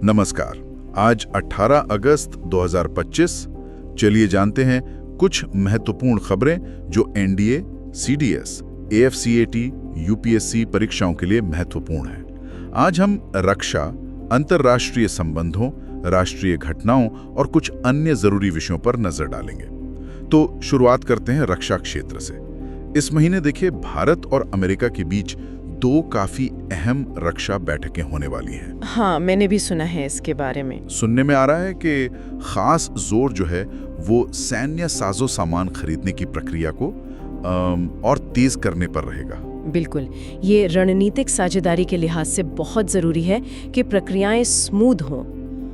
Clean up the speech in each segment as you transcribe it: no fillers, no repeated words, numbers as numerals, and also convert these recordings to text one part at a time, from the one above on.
नमस्कार। आज 18 अगस्त 2025। चलिए जानते हैं कुछ महत्वपूर्ण खबरें जो एनडीए, सीडीएस, एएफसीएटी, यूपीएससी परीक्षाओं के लिए महत्वपूर्ण हैं। आज हम रक्षा, अंतर्राष्ट्रीय संबंधों, राष्ट्रीय घटनाओं और कुछ अन्य जरूरी विषयों पर नजर डालेंगे। तो शुरुआत करते हैं रक्षा क्षेत्र से। इस महीने देखिए भारत और अमेरिका के बीच दो काफी अहम रक्षा बैठकें होने वाली हैं। हाँ, मैंने भी सुना है इसके बारे में। सुनने में आ रहा है कि खास जोर जो है वो सैन्य साजो सामान खरीदने की प्रक्रिया को और तेज करने पर रहेगा। बिल्कुल, ये रणनीतिक साझेदारी के लिहाज से बहुत जरूरी है कि प्रक्रियाएं स्मूथ हों।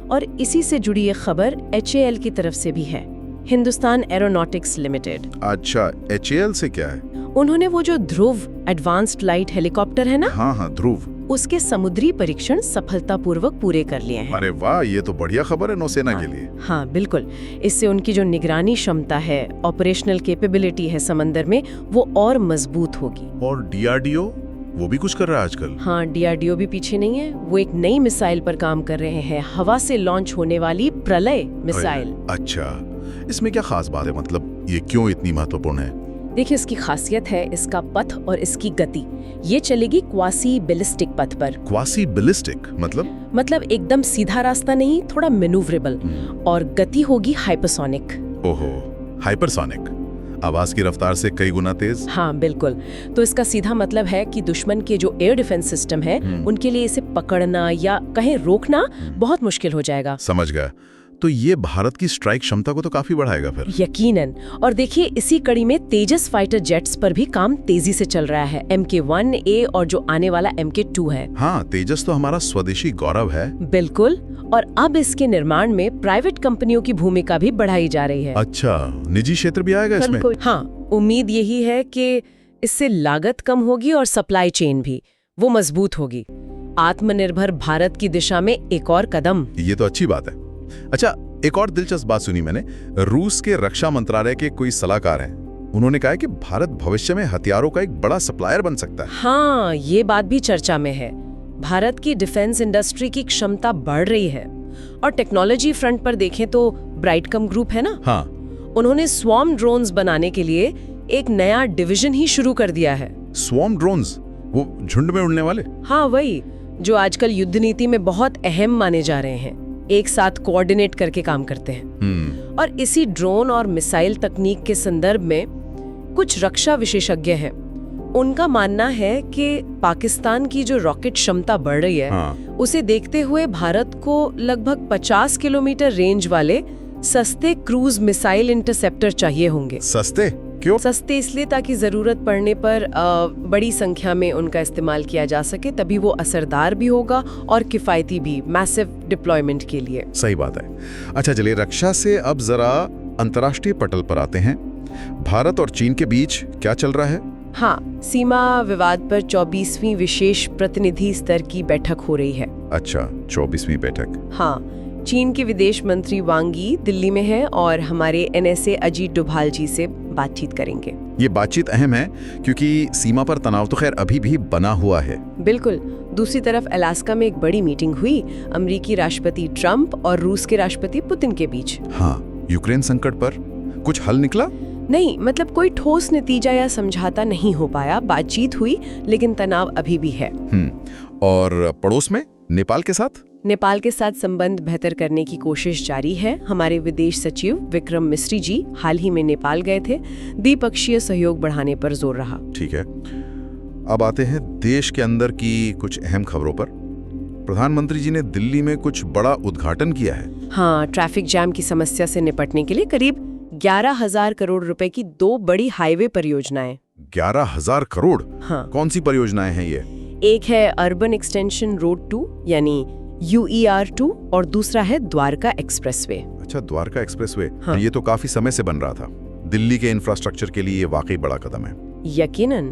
और इसी से जुड़ी ये खबर HAL की तरफ से भी है, हिंदुस्तान एरोनॉटिक्स लिमिटेड। अच्छा, HAL से क्या है? उन्होंने वो जो ध्रुव एडवांस्ड लाइट हेलीकॉप्टर है ना, हाँ, ध्रुव, उसके समुद्री परीक्षण सफलतापूर्वक पूरे कर लिए हैं। अरे वाह, ये तो बढ़िया खबर है नौसेना के लिए। हाँ बिल्कुल, इससे उनकी जो निगरानी क्षमता है, ऑपरेशनल कैपेबिलिटी है समंदर में, वो और मजबूत होगी। और DRDO वो भी कुछ कर रहा है आजकल। हाँ, DRDO भी पीछे नहीं है। वो एक नई मिसाइल पर काम कर रहे हैं, हवा से लॉन्च होने वाली प्रलय मिसाइल। अच्छा, इसमें क्या खास बात है? मतलब ये क्यों इतनी महत्वपूर्ण है? देखिए, इसकी खासियत है इसका पथ और इसकी गति। ये चलेगी क्वासी बैलिस्टिक पथ पर। क्वासी बैलिस्टिक मतलब एकदम सीधा रास्ता नहीं, थोड़ा मैन्यूवरेबल। और गति होगी हाइपरसोनिक। ओहो, हाइपरसोनिक, आवाज की रफ्तार से कई गुना तेज। हाँ बिल्कुल। तो इसका सीधा मतलब है कि दुश्मन के जो एयर डिफेंस सिस्टम है, उनके लिए इसे पकड़ना या कहीं रोकना बहुत मुश्किल हो जाएगा। समझ गया। तो ये भारत की स्ट्राइक क्षमता को तो काफी बढ़ाएगा फिर। यकीनन। और देखिए, इसी कड़ी में तेजस फाइटर जेट्स पर भी काम तेजी से चल रहा है। MK1A और जो आने वाला MK2 है। हाँ, तेजस तो हमारा स्वदेशी गौरव है। बिल्कुल। और अब इसके निर्माण में प्राइवेट कंपनियों की भूमिका भी बढ़ाई जा रही है। अच्छा, निजी क्षेत्र भी आएगा इसमें? हाँ, उम्मीद यही है कि इससे लागत कम होगी और सप्लाई चेन भी वो मजबूत होगी। आत्मनिर्भर भारत की दिशा में एक और कदम। ये तो अच्छी बात है। अच्छा, एक और दिलचस्प बात सुनी मैंने। रूस के रक्षा मंत्रालय के कोई सलाहकार हैं, उन्होंने कहा है कि भारत भविष्य में हथियारों का एक बड़ा सप्लायर बन सकता है। हाँ, ये बात भी चर्चा में है। भारत की डिफेंस इंडस्ट्री की क्षमता बढ़ रही है। और टेक्नोलॉजी फ्रंट पर देखें तो ब्राइटकम ग्रुप है ना, हाँ, उन्होंने स्वॉर्म ड्रोन्स बनाने के लिए एक नया डिवीजन ही शुरू कर दिया है। स्वॉर्म ड्रोन्स, वो झुंड में उड़ने वाले? हाँ, वही जो आजकल युद्ध नीति में बहुत अहम माने जा रहे हैं, एक साथ कोऑर्डिनेट करके काम करते हैं। और इसी ड्रोन और मिसाइल तकनीक के संदर्भ में कुछ रक्षा विशेषज्ञ हैं, उनका मानना है कि पाकिस्तान की जो रॉकेट क्षमता बढ़ रही है, उसे देखते हुए भारत को लगभग 50 किलोमीटर रेंज वाले सस्ते क्रूज मिसाइल इंटरसेप्टर चाहिए होंगे। सस्ते क्यों? सस्ते इसलिए ताकि जरूरत पड़ने पर बड़ी संख्या में उनका इस्तेमाल किया जा सके, तभी वो असरदार भी होगा और किफायती भी, मैसिव डिप्लॉयमेंट के लिए। सही बात है। अच्छा, चलिए रक्षा से अब जरा अंतर्राष्ट्रीय पटल पर आते हैं। भारत और चीन के बीच क्या चल रहा है? हाँ, सीमा विवाद पर 24वीं विशेष प्रतिनिधि स्तर की बैठक हो रही है। अच्छा, 24वीं बैठक। हाँ, चीन के विदेश मंत्री वांग यी दिल्ली में हैं और हमारे NSA अजीत डोभाल जी से बातचीत करेंगे। ये बातचीत अहम है क्योंकि सीमा पर तनाव तो खैर अभी भी बना हुआ है। बिल्कुल। दूसरी तरफ अलास्का में एक बड़ी मीटिंग हुई अमेरिकी राष्ट्रपति ट्रंप और रूस के राष्ट्रपति पुतिन के बीच। हाँ, यूक्रेन संकट पर कुछ हल निकला? नहीं, मतलब कोई ठोस नतीजा या समझौता नहीं हो पाया। बातचीत हुई लेकिन तनाव अभी भी है। और पड़ोस में नेपाल के साथ संबंध बेहतर करने की कोशिश जारी है। हमारे विदेश सचिव विक्रम मिस्री जी हाल ही में नेपाल गए थे। द्विपक्षीय सहयोग बढ़ाने पर जोर रहा। ठीक है, अब आते हैं देश के अंदर की कुछ अहम खबरों पर। प्रधानमंत्री जी ने दिल्ली में कुछ बड़ा उद्घाटन किया है। हाँ, ट्रैफिक जैम की समस्या से निपटने के लिए करीब 11,000 करोड़ रुपए की 2 बड़ी हाईवे परियोजनाएं। 11,000 करोड़? हाँ। कौन सी परियोजनाएं हैं ये? एक है अर्बन एक्सटेंशन रोड 2 यानी UER2 और दूसरा है द्वारका एक्सप्रेसवे। अच्छा, द्वारका एक्सप्रेसवे। हाँ। ये तो काफी समय से बन रहा था। दिल्ली के इंफ्रास्ट्रक्चर के लिए ये वाकई बड़ा कदम है। यकीनन।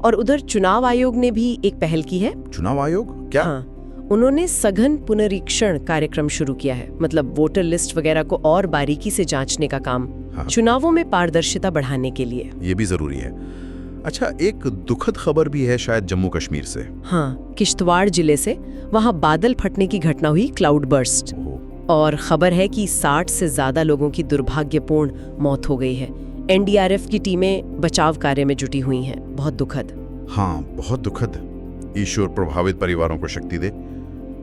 और उधर चुनाव आयोग ने भी एक पहल की है। चुनाव आयोग क्या? हाँ, उन्होंने सघन पुनरीक्षण कार्यक्रम शुरू किया है। मतलब वोटर लिस्ट वगैरह को और बारीकी से जांचने का काम। हाँ। चुनावों में पारदर्शिता बढ़ाने के लिए। ये भी जरूरी है। अच्छा, एक दुखद खबर भी है शायद जम्मू कश्मीर से। हाँ, किश्तवाड़ जिले से वहाँ बादल फटने की घटना हुई, क्लाउड बर्स्ट। और खबर है कि 60 से ज्यादा लोगों की दुर्भाग्यपूर्ण मौत हो गई है। एनडीआरएफ की टीमें बचाव कार्य में जुटी हुई हैं। बहुत दुखद। हाँ, बहुत दुखद। ईश्वर प्रभावित परिवारों को शक्ति दे।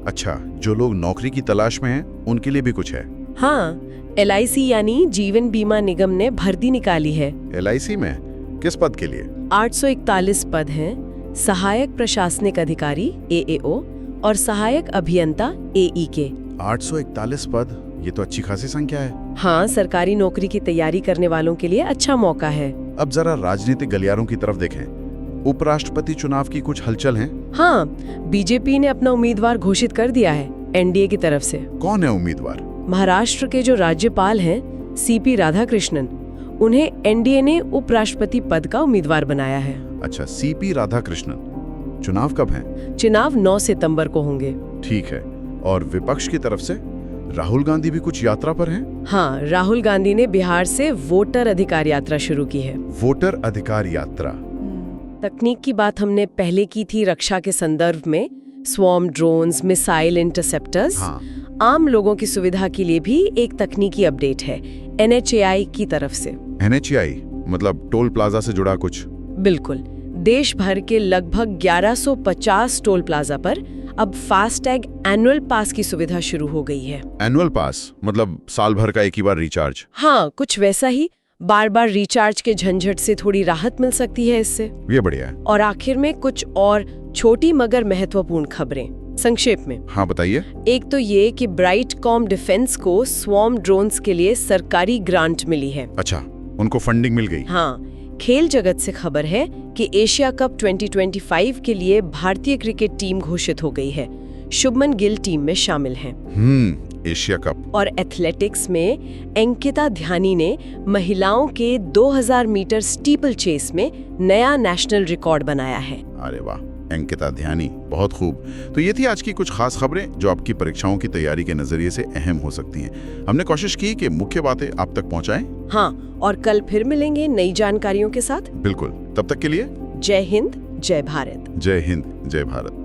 अच्छा, जो लोग नौकरी की तलाश में हैं, उनके लिए भी कुछ है? हाँ, LIC यानी जीवन बीमा निगम ने भर्ती निकाली है। LIC में किस पद के लिए? 841 पद हैं। सहायक प्रशासनिक अधिकारी AAO और सहायक अभियंता AEK। 841 पद, ये तो अच्छी खासी संख्या है। हाँ, सरकारी नौकरी की तैयारी करने वालों के लिए अच्छा मौका है। अब जरा राजनीतिक गलियारों की तरफ देखें। उपराष्ट्रपति चुनाव की कुछ हलचल है? हाँ, बीजेपी ने अपना उम्मीदवार घोषित कर दिया है NDA की तरफ से। कौन है उम्मीदवार? महाराष्ट्र के जो राज्यपाल हैं CP राधाकृष्णन, उन्हें NDA ने उपराष्ट्रपति पद का उम्मीदवार बनाया है। अच्छा, CP राधाकृष्णन। चुनाव कब है? चुनाव 9 सितंबर को होंगे। ठीक है। और विपक्ष की तरफ से राहुल गांधी भी कुछ यात्रा पर हैं? हाँ, राहुल गांधी ने बिहार से वोटर अधिकार यात्रा शुरू की है। वोटर अधिकार यात्रा। तकनीक की बात हमने पहले की थी रक्षा के संदर्भ में। Swarm drones, missile interceptors. हाँ। आम लोगों की सुविधा के लिए भी एक तकनीकी अपडेट है NHAI की तरफ से। NHAI मतलब टोल प्लाजा से जुड़ा कुछ? बिल्कुल। देश भर के लगभग 1150 टोल प्लाजा पर अब फास्टैग एनुअल पास की सुविधा शुरू हो गई है। एनुअल पास मतलब साल भर का एक ही बार रिचार्ज? हाँ, कुछ वैसा ही। बार बार रिचार्ज के झंझट से थोड़ी राहत मिल सकती है इससे। ये बढ़िया है। और आखिर में कुछ और छोटी मगर महत्वपूर्ण खबरें संक्षेप में। हाँ, बताइए। एक तो ये कि ब्राइटकॉम डिफेंस को स्वॉर्म ड्रोन्स के लिए सरकारी ग्रांट मिली है। अच्छा, उनको फंडिंग मिल गई? हाँ। खेल जगत से खबर है कि एशिया कप 2025 के लिए भारतीय क्रिकेट टीम घोषित हो गई है। शुभमन गिल टीम में शामिल हैं। Asia cup. और एथलेटिक्स में अंकिता ध्यानी ने महिलाओं के 2000 मीटर स्टीपल चेस में नया नेशनल रिकॉर्ड बनाया है। अरे वाह, अंकिता ध्यानी, बहुत खूब। तो ये थी आज की कुछ खास खबरें जो आपकी परीक्षाओं की तैयारी के नजरिए से अहम हो सकती हैं। हमने कोशिश की कि मुख्य बातें आप तक पहुंचाएं। हाँ, और कल फिर मिलेंगे नई जानकारियों के साथ। बिल्कुल। तब तक के लिए जय हिंद, जय भारत। जय हिंद, जय भारत।